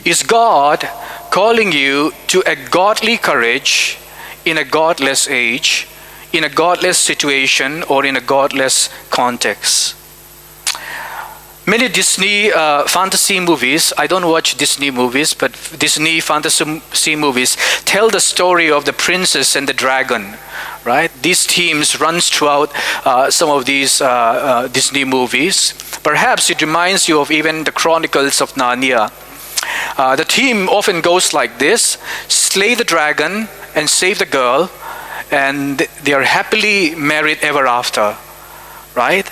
Is God calling you to a godly courage in a godless age, in a godless situation, or in a godless context? Many Disney fantasy movies, I don't watch Disney movies, but Disney fantasy movies tell the story of the princess and the dragon, right? These themes runs throughout some of these Disney movies. Perhaps it reminds you of even the Chronicles of Narnia. The theme often goes like this: slay the dragon and save the girl, and they are happily married ever after, right?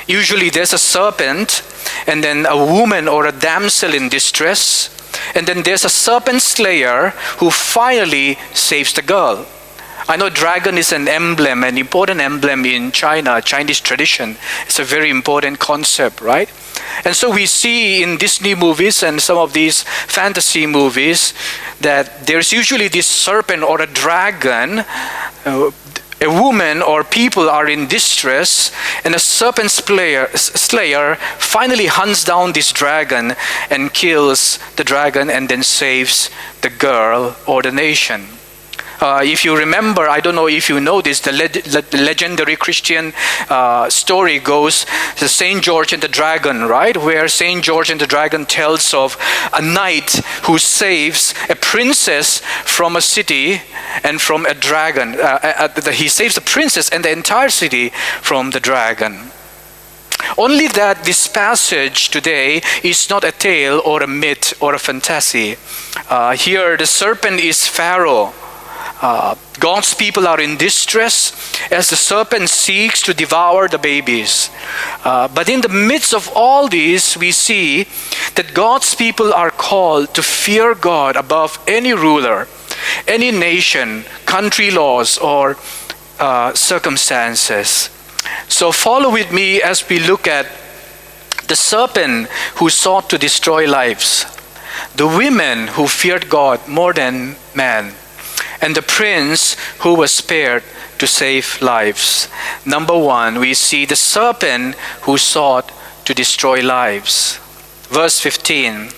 Usually there's a serpent, and then a woman or a damsel in distress, and then there's a serpent slayer who finally saves the girl. I know dragon is an emblem, an important emblem in Chinese tradition. It's a very important concept, right? And so we see in Disney movies and some of these fantasy movies that there's usually this serpent or a dragon. A woman or people are in distress, and a serpent slayer finally hunts down this dragon and kills the dragon and then saves the girl or the nation. If you remember, I don't know if you know this, the legendary Christian story goes to St. George and the Dragon, right? Where St. George and the Dragon tells of a knight who saves a princess from a city and from a dragon. He saves the princess and the entire city from the dragon. Only that this passage today is not a tale or a myth or a fantasy. Here the serpent is Pharaoh. God's people are in distress as the serpent seeks to devour the babies. But in the midst of all this, we see that God's people are called to fear God above any ruler, any nation, country laws, or circumstances. So follow with me as we look at the serpent who sought to destroy lives, the women who feared God more than man, and the prince who was spared to save lives. Number one, we see the serpent who sought to destroy lives. Verse 15.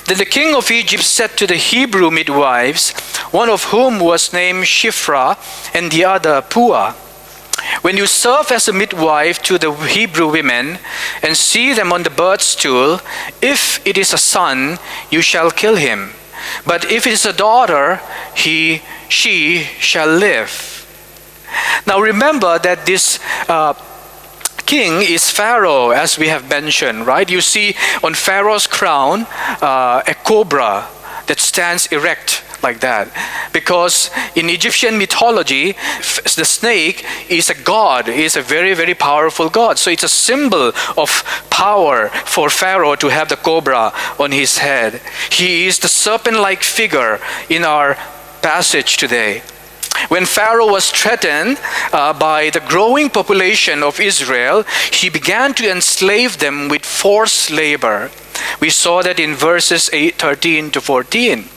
Then the king of Egypt said to the Hebrew midwives, one of whom was named Shiphrah and the other Puah, when you serve as a midwife to the Hebrew women and see them on the birth stool, if it is a son, you shall kill him. But if it is a daughter, she shall live. Now remember that this king is Pharaoh, as we have mentioned, right? You see on Pharaoh's crown a cobra that stands erect like that. Because in Egyptian mythology, the snake is a god, is a very, very powerful god. So it's a symbol of power for Pharaoh to have the cobra on his head. He is the serpent-like figure in our passage today. When Pharaoh was threatened by the growing population of Israel, he began to enslave them with forced labor. We saw that in verses 13 to 14.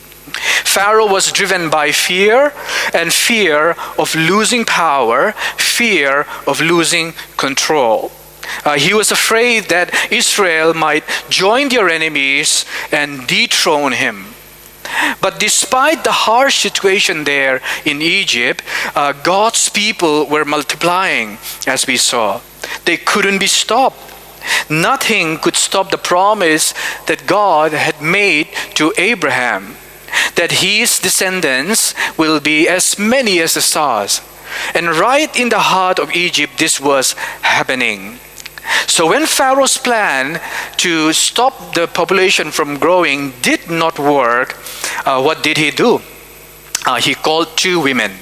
Pharaoh was driven by fear, and fear of losing power, fear of losing control. He was afraid that Israel might join their enemies and dethrone him. But despite the harsh situation there in Egypt, God's people were multiplying, as we saw. They couldn't be stopped. Nothing could stop the promise that God had made to Abraham, that his descendants will be as many as the stars. And right in the heart of Egypt, this was happening. So when Pharaoh's plan to stop the population from growing did not work, what did he do? He called two women.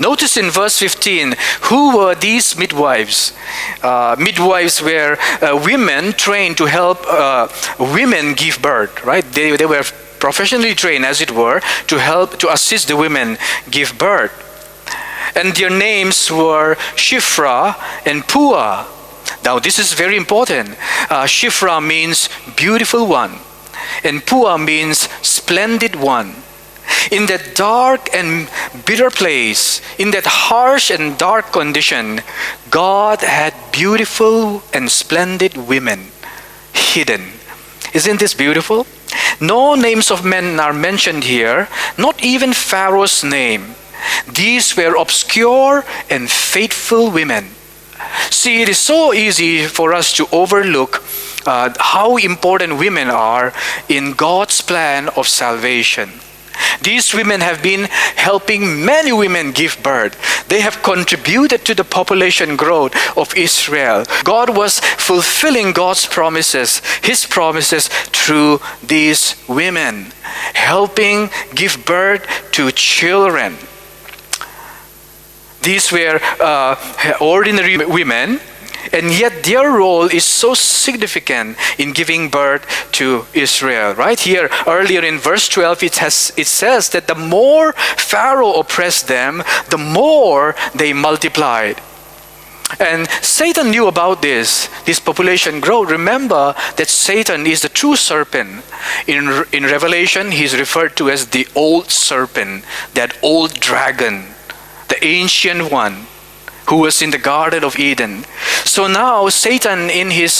Notice in verse 15, who were these midwives? Midwives were women trained to help women give birth, right? They were professionally trained, as it were, to assist the women give birth. And their names were Shiphrah and Puah. Now this is very important. Shiphrah means beautiful one, and Puah means splendid one. In that dark and bitter place, in that harsh and dark condition, God had beautiful and splendid women hidden. Isn't this beautiful? No names of men are mentioned here, not even Pharaoh's name. These were obscure and faithful women. See, it is so easy for us to overlook how important women are in God's plan of salvation. These women have been helping many women give birth. They have contributed to the population growth of Israel. God was fulfilling God's promises, His promises through these women, helping give birth to children. These were ordinary women, and yet their role is so significant in giving birth to Israel. Right here, earlier in verse 12, it says that the more Pharaoh oppressed them, the more they multiplied. And Satan knew about this population growth. Remember that Satan is the true serpent. In Revelation, he is referred to as the old serpent, that old dragon, the ancient one who was in the Garden of Eden. So now Satan in he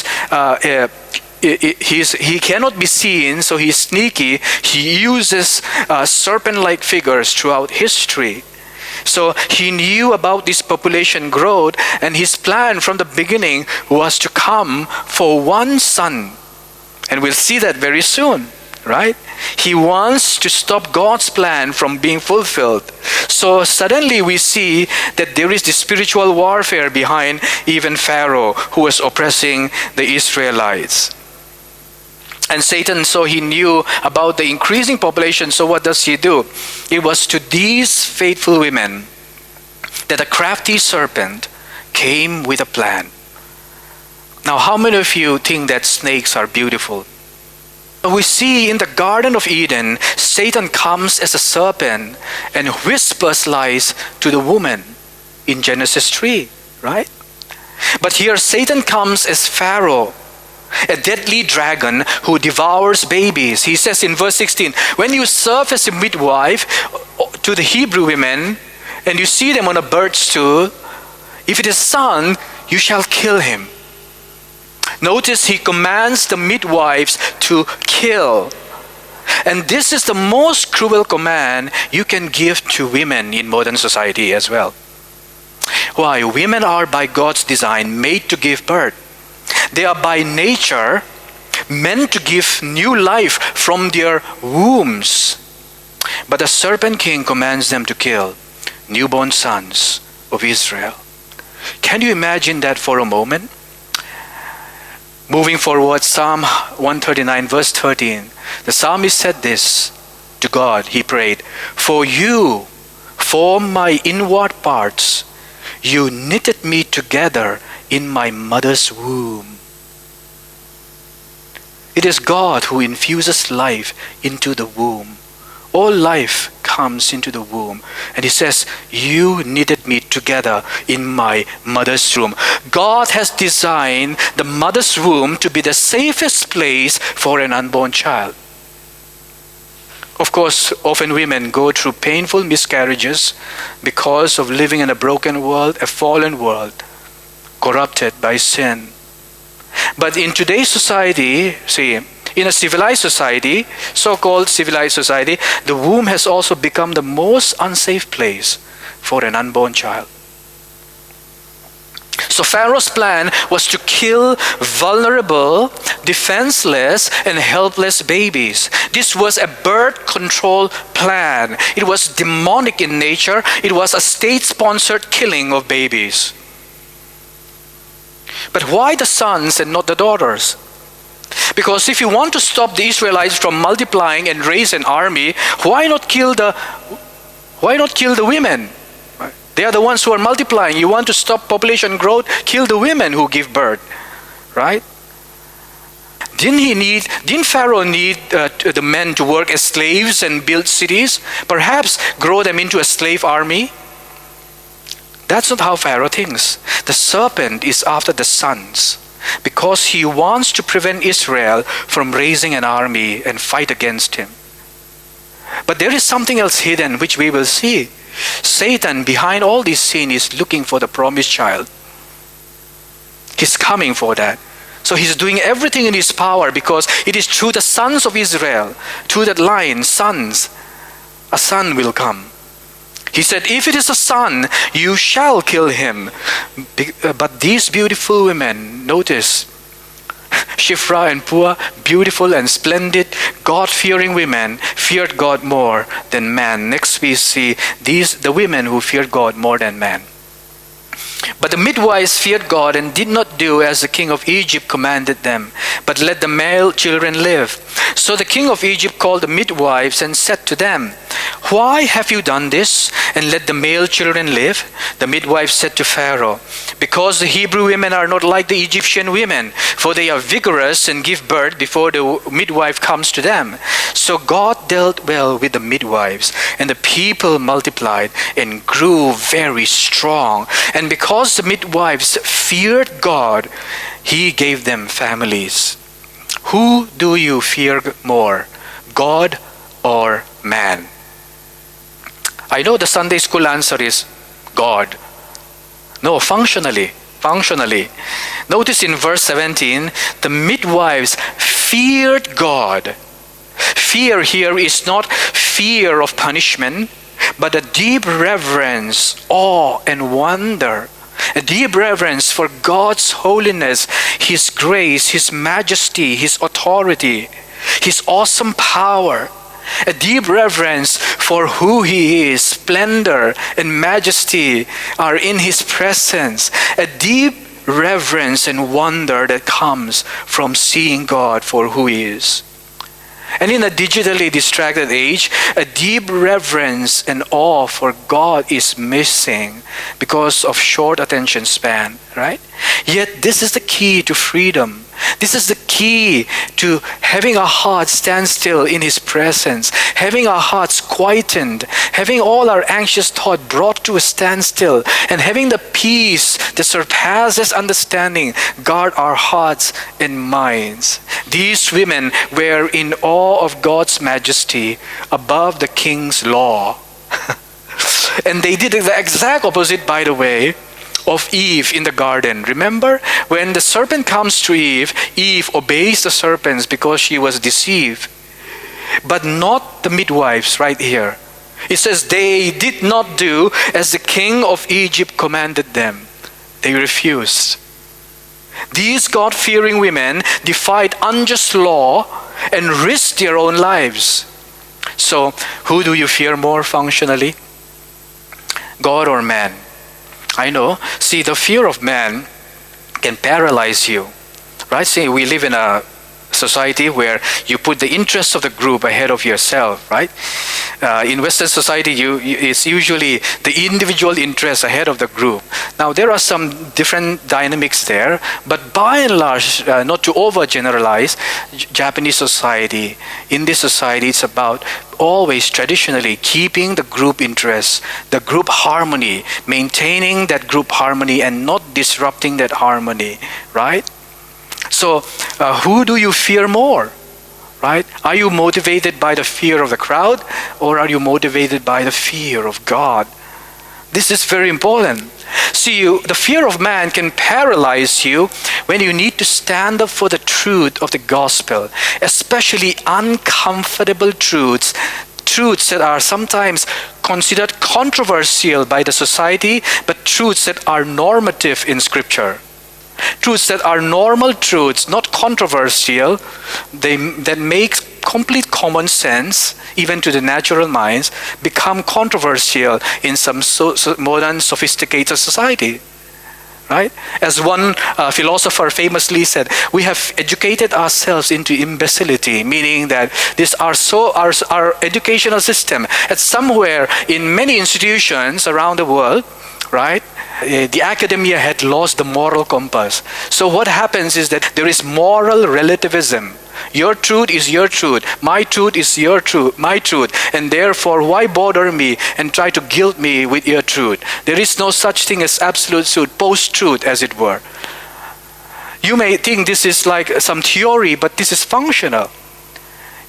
cannot be seen, so he's sneaky. He uses serpent-like figures throughout history. So he knew about this population growth, and his plan from the beginning was to come for one son. And we'll see that very soon, right? He wants to stop God's plan from being fulfilled. So suddenly we see that there is this spiritual warfare behind even Pharaoh, who was oppressing the Israelites. And Satan, so he knew about the increasing population, so what does he do? It was to these faithful women that a crafty serpent came with a plan. Now, how many of you think that snakes are beautiful? We see in the Garden of Eden, Satan comes as a serpent and whispers lies to the woman in Genesis 3, right? But here Satan comes as Pharaoh, a deadly dragon who devours babies. He says in verse 16, when you serve as a midwife to the Hebrew women and you see them on a bird stool, if it is son, you shall kill him. Notice he commands the midwives to kill. And this is the most cruel command you can give to women in modern society as well. Why? Women are by God's design made to give birth. They are by nature meant to give new life from their wombs. But the serpent king commands them to kill newborn sons of Israel. Can you imagine that for a moment? Moving forward, Psalm 139 verse 13. The psalmist said this to God. He prayed, "For you formed my inward parts. You knitted me together in my mother's womb." It is God who infuses life into the womb. All life comes into the womb. And he says, you knitted me together in my mother's womb. God has designed the mother's womb to be the safest place for an unborn child. Of course, often women go through painful miscarriages because of living in a broken world, a fallen world, corrupted by sin. But in today's society, see, in a civilized society, so-called civilized society, the womb has also become the most unsafe place for an unborn child. So Pharaoh's plan was to kill vulnerable, defenseless, and helpless babies. This was a birth control plan. It was demonic in nature. It was a state-sponsored killing of babies. But why the sons and not the daughters? Because if you want to stop the Israelites from multiplying and raise an army, why not kill the women? They are the ones who are multiplying. You want to stop population growth, kill the women who give birth, right? Didn't Pharaoh need the men to work as slaves and build cities? Perhaps grow them into a slave army? That's not how Pharaoh thinks. The serpent is after the sons because he wants to prevent Israel from raising an army and fight against him. But there is something else hidden which we will see. Satan, behind all this sin, is looking for the promised child. He's coming for that. So he's doing everything in his power because it is through the sons of Israel, through that line, sons, a son will come. He said, if it is a son, you shall kill him. But these beautiful women, notice, Shiphrah and Puah, beautiful and splendid, God-fearing women, feared God more than man. Next we see the women who feared God more than man. But the midwives feared God and did not do as the king of Egypt commanded them, but let the male children live. So the king of Egypt called the midwives and said to them, why have you done this and let the male children live? The midwives said to Pharaoh, because the Hebrew women are not like the Egyptian women, for they are vigorous and give birth before the midwife comes to them. So God dealt well with the midwives, and the people multiplied and grew very strong. And because the midwives feared God, he gave them families. Who do you fear more, God or man? I know the Sunday school answer is God. No, functionally. Notice in verse 17, the midwives feared God. Fear here is not fear of punishment, but a deep reverence, awe, and wonder. A deep reverence for God's holiness, His grace, His majesty, His authority, His awesome power. A deep reverence for who He is, splendor and majesty are in His presence. A deep reverence and wonder that comes from seeing God for who He is. And in a digitally distracted age, a deep reverence and awe for God is missing because of short attention span, right? Yet this is the key to freedom. This is the key to having our hearts stand still in His presence, having our hearts quietened, having all our anxious thought brought to a standstill, and having the peace that surpasses understanding guard our hearts and minds. These women were in awe of God's majesty above the king's law. And they did the exact opposite, by the way, of Eve in the garden. Remember, when the serpent comes to Eve, Eve obeys the serpents because she was deceived. But not the midwives right here. It says they did not do as the king of Egypt commanded them. They refused. These God-fearing women defied unjust law and risked their own lives. So, who do you fear more functionally? God or man? I know. See, the fear of man can paralyze you, right? See, we live in a society where you put the interests of the group ahead of yourself, right? In Western society, it's usually the individual interest ahead of the group. Now, there are some different dynamics there, but by and large, not to overgeneralize, Japanese society, in this society, it's about always traditionally keeping the group interests, the group harmony, maintaining that group harmony and not disrupting that harmony, right? So, who do you fear more, right? Are you motivated by the fear of the crowd, or are you motivated by the fear of God? This is very important. See, the fear of man can paralyze you when you need to stand up for the truth of the gospel, especially uncomfortable truths that are sometimes considered controversial by the society, but truths that are normative in Scripture. Truths that are normal truths, not controversial, that make complete common sense, even to the natural minds, become controversial in some modern sophisticated society. Right? As one philosopher famously said, we have educated ourselves into imbecility, meaning that our educational system, at somewhere in many institutions around the world, right? The academia had lost the moral compass. So what happens is that there is moral relativism. Your truth is your truth. My truth is your truth, my truth. And therefore, why bother me and try to guilt me with your truth? There is no such thing as absolute truth, post-truth as it were. You may think this is like some theory, but this is functional.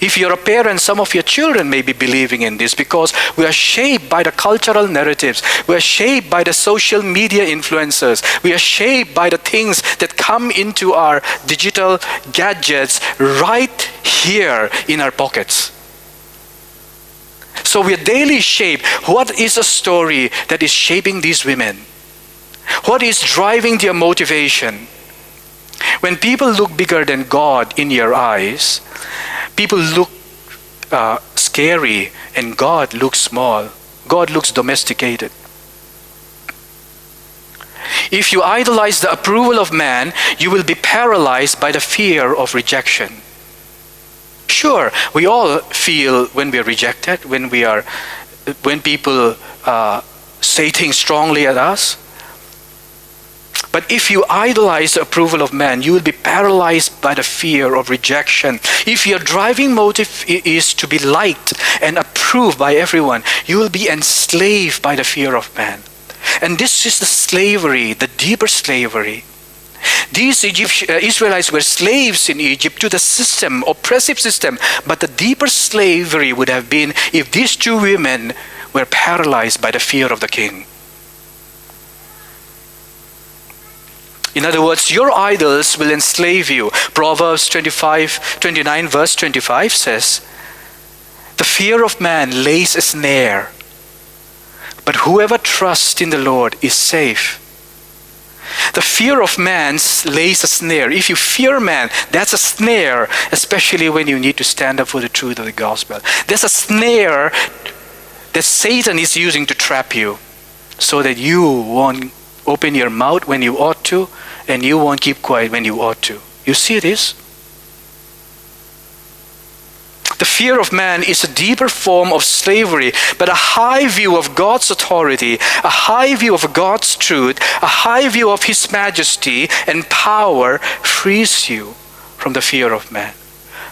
If you're a parent, some of your children may be believing in this because we are shaped by the cultural narratives. We are shaped by the social media influencers. We are shaped by the things that come into our digital gadgets right here in our pockets. So we are daily shaped. What is a story that is shaping these women? What is driving their motivation? When people look bigger than God in your eyes, people look scary and God looks small. God looks domesticated. If you idolize the approval of man, you will be paralyzed by the fear of rejection. Sure, we all feel when we are rejected, when people say things strongly at us. But if you idolize the approval of man, you will be paralyzed by the fear of rejection. If your driving motive is to be liked and approved by everyone, you will be enslaved by the fear of man. And this is the slavery, the deeper slavery. These Israelites were slaves in Egypt to the system, oppressive system. But the deeper slavery would have been if these two women were paralyzed by the fear of the king. In other words, your idols will enslave you. Proverbs 29 verse 25 says, "The fear of man lays a snare, but whoever trusts in the Lord is safe." The fear of man lays a snare. If you fear man, that's a snare, especially when you need to stand up for the truth of the gospel. There's a snare that Satan is using to trap you so that you won't open your mouth when you ought to, and you won't keep quiet when you ought to. You see this? The fear of man is a deeper form of slavery, but a high view of God's authority, a high view of God's truth, a high view of His majesty and power frees you from the fear of man.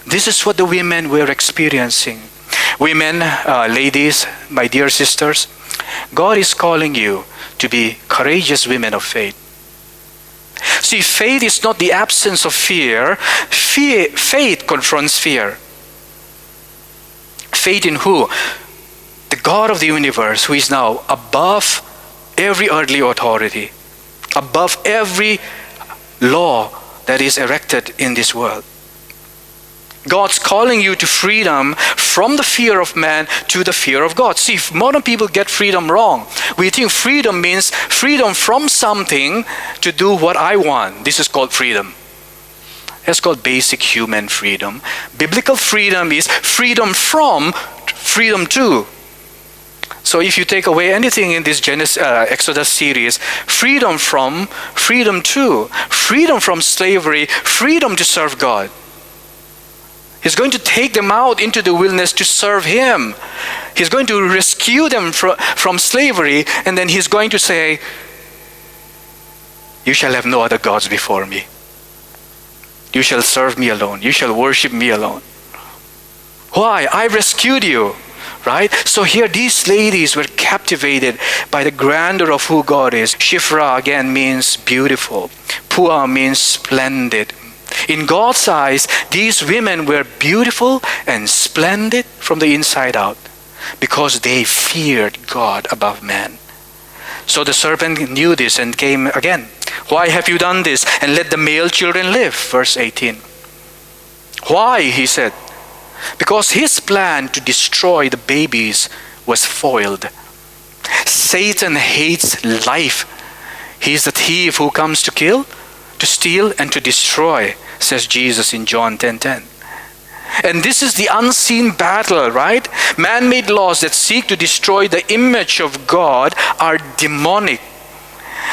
This is what the women were experiencing. Women, ladies, my dear sisters, God is calling you to be courageous women of faith. See, faith is not the absence of fear. Faith confronts fear. Faith in who? The God of the universe, who is now above every earthly authority, above every law that is erected in this world. God's calling you to freedom from the fear of man to the fear of God. See, modern people get freedom wrong. We think freedom means freedom from something to do what I want. This is called freedom. That's called basic human freedom. Biblical freedom is freedom from, freedom to. So if you take away anything in this Exodus series, freedom from, freedom to, freedom from slavery, freedom to serve God. He's going to take them out into the wilderness to serve Him. He's going to rescue them from slavery, and then He's going to say, "You shall have no other gods before me. You shall serve me alone. You shall worship me alone." Why? I rescued you. Right? So here these ladies were captivated by the grandeur of who God is. Shifra again means beautiful. Pua means splendid. In God's eyes, these women were beautiful and splendid from the inside out because they feared God above man. So the serpent knew this and came again. "Why have you done this? And let the male children live." Verse 18. Why? He said. Because his plan to destroy the babies was foiled. Satan hates life. He's a thief who comes to kill, to steal, and to destroy, says Jesus in John 10:10. And this is the unseen battle, right? Man-made laws that seek to destroy the image of God are demonic.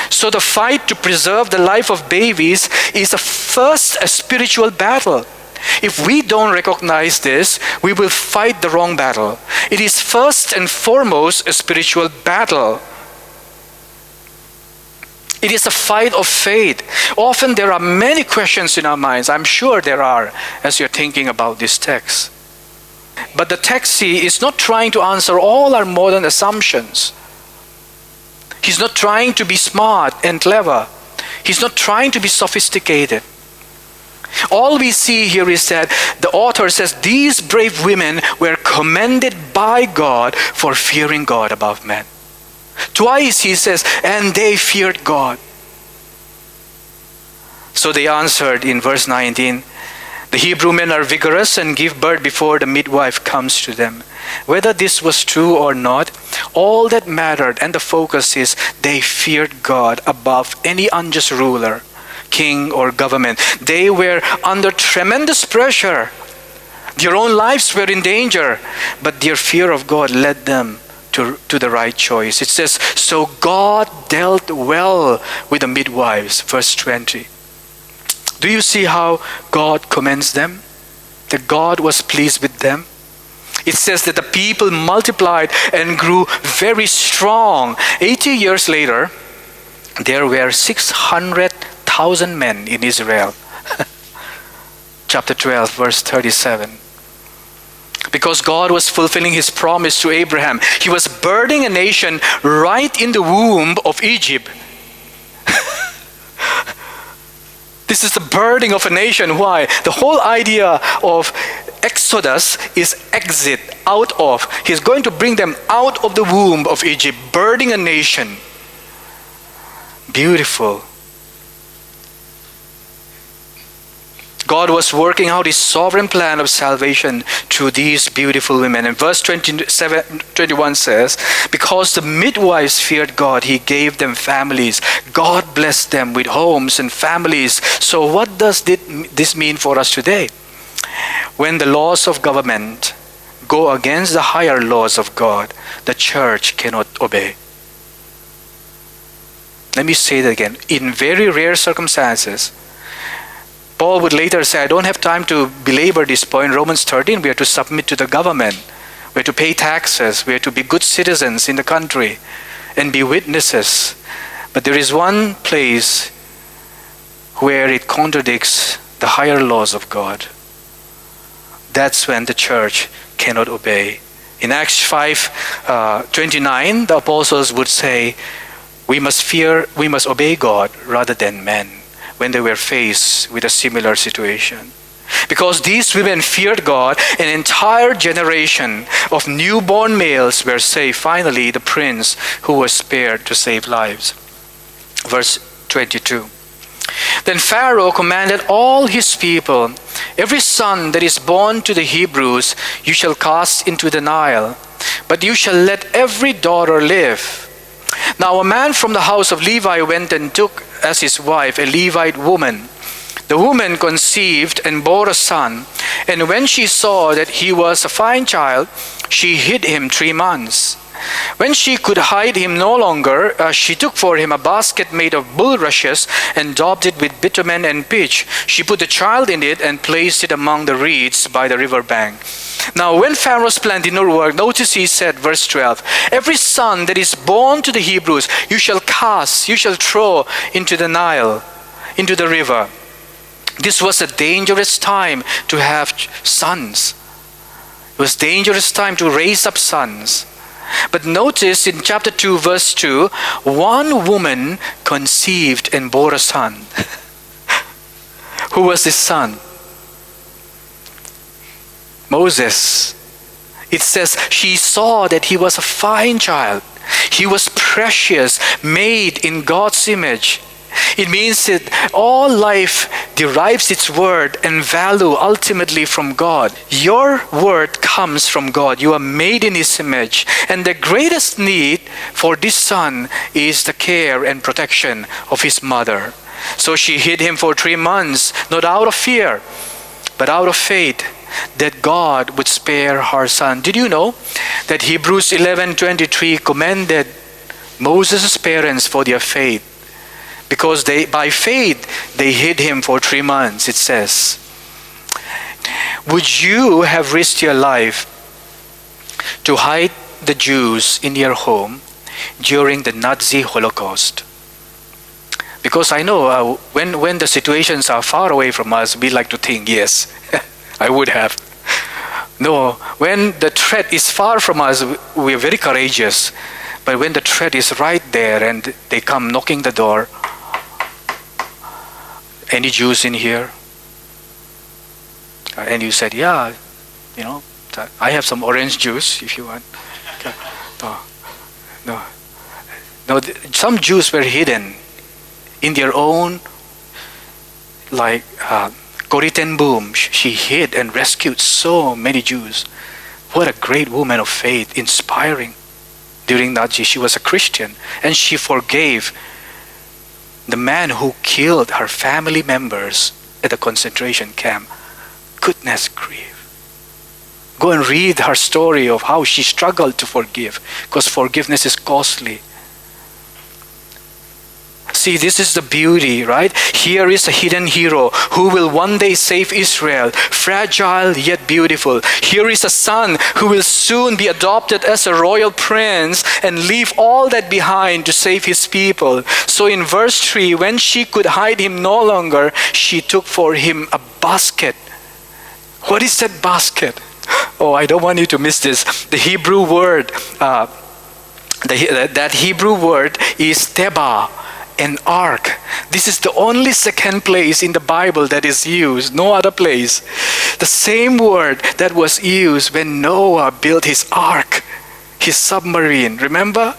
So the fight to preserve the life of babies is a spiritual battle. If we don't recognize this, we will fight the wrong battle. It is first and foremost a spiritual battle. It is a fight of faith. Often there are many questions in our minds. I'm sure there are as you're thinking about this text. But the text is not trying to answer all our modern assumptions. He's not trying to be smart and clever. He's not trying to be sophisticated. all we see here is that the author says these brave women were commended by God for fearing God above men. Twice he says, and they feared God. So they answered in verse 19, the Hebrew men are vigorous and give birth before the midwife comes to them. Whether this was true or not, all that mattered and the focus is they feared God above any unjust ruler, king or government. They were under tremendous pressure. Their own lives were in danger, but their fear of God led them to the right choice. It says, so God dealt well with the midwives, verse 20. Do you see how God commends them? That God was pleased with them? It says that the people multiplied and grew very strong. 80 years later, there were 600,000 men in Israel. Chapter 12, verse 37. Because God was fulfilling his promise to Abraham, he was birthing a nation right in the womb of Egypt. This is the birthing of a nation. Why? The whole idea of Exodus is exit, out of. He's going to bring them out of the womb of Egypt, birthing a nation. Beautiful. God was working out his sovereign plan of salvation through these beautiful women. And verse 21 says, because the midwives feared God, he gave them families. God blessed them with homes and families. So what does this mean for us today? When the laws of government go against the higher laws of God, the church cannot obey. Let me say that again. In very rare circumstances, Paul would later say, I don't have time to belabor this point. Romans 13, we are to submit to the government. We are to pay taxes. We are to be good citizens in the country and be witnesses. But there is one place where it contradicts the higher laws of God. That's when the church cannot obey. In Acts 5:29, the apostles would say, we must obey God rather than men, when they were faced with a similar situation. Because these women feared God, an entire generation of newborn males were saved. Finally, the prince who was spared to save lives. Verse 22. Then Pharaoh commanded all his people, every son that is born to the Hebrews you shall cast into the Nile, but you shall let every daughter live. Now a man from the house of Levi went and took as his wife a Levite woman. The woman conceived and bore a son, and when she saw that he was a fine child, she hid him 3 months. When she could hide him no longer, she took for him a basket made of bulrushes and daubed it with bitumen and pitch. She put the child in it and placed it among the reeds by the river bank. Now when Pharaoh's plan did not work, notice he said, verse 12, every son that is born to the Hebrews you shall throw into the Nile, into the river. This was a dangerous time to have sons. It was a dangerous time to raise up sons. But notice in chapter 2, verse 2, one woman conceived and bore a son. Who was this son? Moses. It says she saw that he was a fine child. He was precious, made in God's image. It means that all life derives its worth and value ultimately from God. Your worth comes from God. You are made in his image. And the greatest need for this son is the care and protection of his mother. So she hid him for 3 months, not out of fear, but out of faith that God would spare her son. Did you know that Hebrews 11:23 commended Moses' parents for their faith? Because by faith, they hid him for 3 months, it says. Would you have risked your life to hide the Jews in your home during the Nazi Holocaust? Because I know when the situations are far away from us, we like to think, yes, I would have. No, when the threat is far from us, we are very courageous. But when the threat is right there and they come knocking the door, any Jews in here? And you said, yeah, I have some orange juice if you want. No, some Jews were hidden in their own, like Corrie Boom. She hid and rescued so many Jews. What a great woman of faith, inspiring. During Nazi, she was a Christian, and she forgave the man who killed her family members at the concentration camp. Goodness grief. Go and read her story of how she struggled to forgive, because forgiveness is costly. See, this is the beauty, right? Here is a hidden hero who will one day save Israel, fragile yet beautiful. Here is a son who will soon be adopted as a royal prince and leave all that behind to save his people. So in verse 3, when she could hide him no longer, she took for him a basket. What is that basket? Oh, I don't want you to miss this. The Hebrew word, that Hebrew word is teba, an ark. This is the only second place in the Bible that is used, no other place. The same word that was used when Noah built his ark, his submarine. Remember?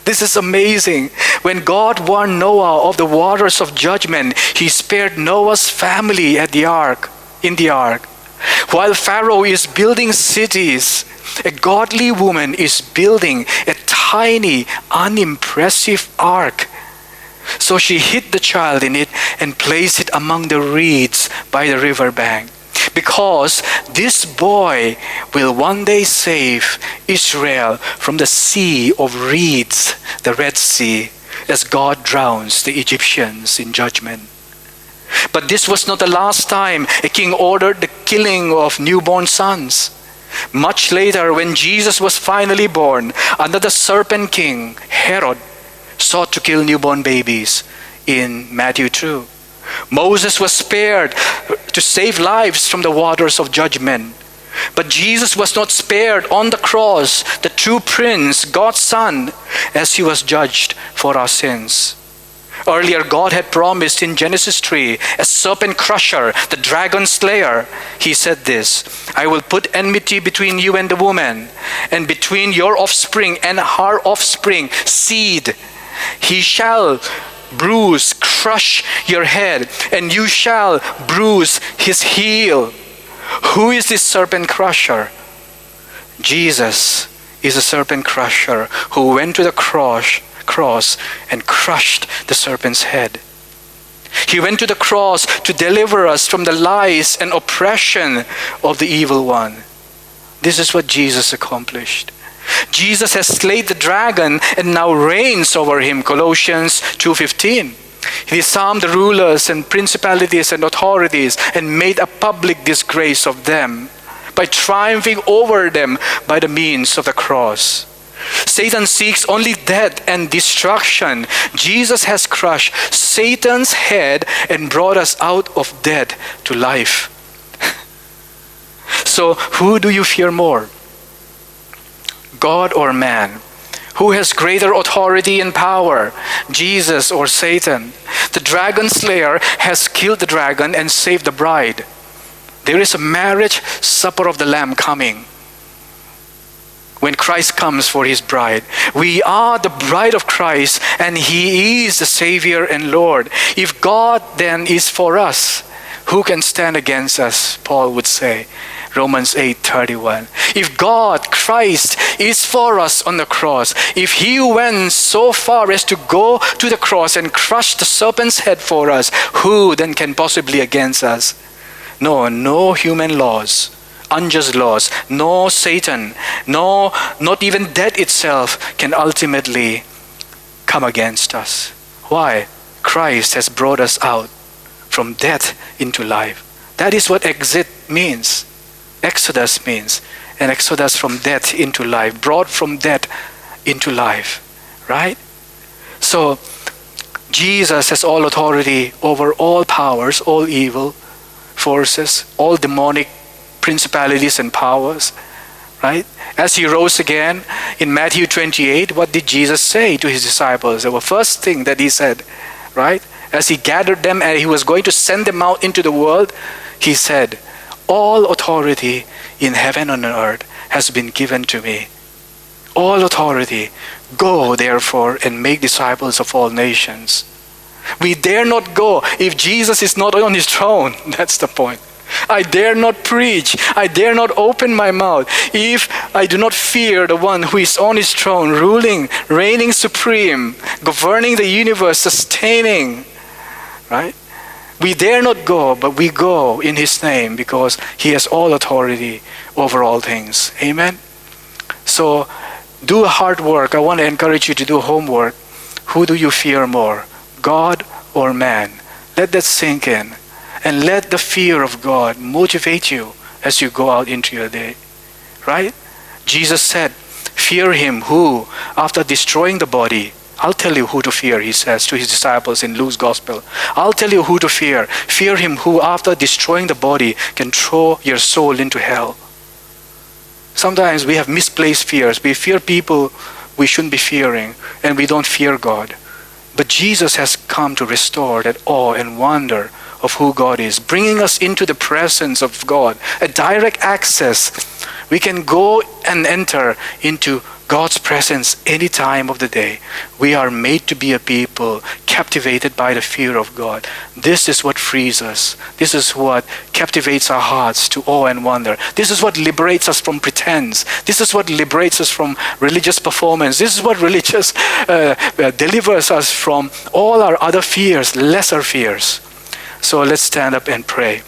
This is amazing. When God warned Noah of the waters of judgment, he spared Noah's family at the ark, in the ark. While Pharaoh is building cities, a godly woman is building a tiny, unimpressive ark. So she hid the child in it and placed it among the reeds by the riverbank, because this boy will one day save Israel from the sea of reeds, the Red Sea, as God drowns the Egyptians in judgment. But this was not the last time a king ordered the killing of newborn sons. Much later, when Jesus was finally born, another serpent king, Herod, sought to kill newborn babies in Matthew 2. Moses was spared to save lives from the waters of judgment. But Jesus was not spared on the cross, the true prince, God's son, as he was judged for our sins. Earlier, God had promised in Genesis 3, a serpent crusher, the dragon slayer. He said this, I will put enmity between you and the woman, and between your offspring and her offspring, seed. He shall crush your head, and you shall bruise his heel. Who is this serpent crusher? Jesus is a serpent crusher who went to the cross and crushed the serpent's head. He went to the cross to deliver us from the lies and oppression of the evil one. This is what Jesus accomplished. Jesus has slayed the dragon and now reigns over him, Colossians 2:15. He disarmed the rulers and principalities and authorities and made a public disgrace of them by triumphing over them by the means of the cross. Satan seeks only death and destruction. Jesus has crushed Satan's head and brought us out of death to life. So who do you fear more? God or man? Who has greater authority and power, Jesus or Satan? The dragon slayer has killed the dragon and saved the bride. There is a marriage supper of the Lamb coming when Christ comes for his bride. We are the bride of Christ, and he is the Savior and Lord. If God then is for us, who can stand against us, Paul would say. Romans 8:31. If God, Christ, is for us on the cross, if he went so far as to go to the cross and crush the serpent's head for us, who then can possibly against us? No human laws, unjust laws, no Satan, no, not even death itself can ultimately come against us. Why? Christ has brought us out from death into life. That is what Exodus means. An exodus from death into life, brought from death into life, right? So Jesus has all authority over all powers, all evil forces, all demonic principalities and powers, right? As he rose again in Matthew 28, what did Jesus say to his disciples? The first thing that he said, right? As he gathered them and he was going to send them out into the world, he said, All authority in heaven and on earth has been given to me. All authority. Go, therefore, and make disciples of all nations. We dare not go if Jesus is not on his throne. That's the point. I dare not preach. I dare not open my mouth if I do not fear the one who is on his throne, ruling, reigning supreme, governing the universe, sustaining. Right? We dare not go, but we go in his name because he has all authority over all things. Amen? So, do hard work. I want to encourage you to do homework. Who do you fear more? God or man? Let that sink in. And let the fear of God motivate you as you go out into your day. Right? Jesus said, fear him who, after destroying the body, I'll tell you who to fear, he says to his disciples in Luke's gospel. I'll tell you who to fear. Fear him who, after destroying the body, can throw your soul into hell. Sometimes we have misplaced fears. We fear people we shouldn't be fearing, and we don't fear God. But Jesus has come to restore that awe and wonder of who God is, bringing us into the presence of God, a direct access. We can go and enter into God's presence any time of the day. We are made to be a people captivated by the fear of God. This is what frees us. This is what captivates our hearts to awe and wonder. This is what liberates us from pretense. This is what liberates us from religious performance. This is what delivers us from all our other fears, lesser fears. So let's stand up and pray.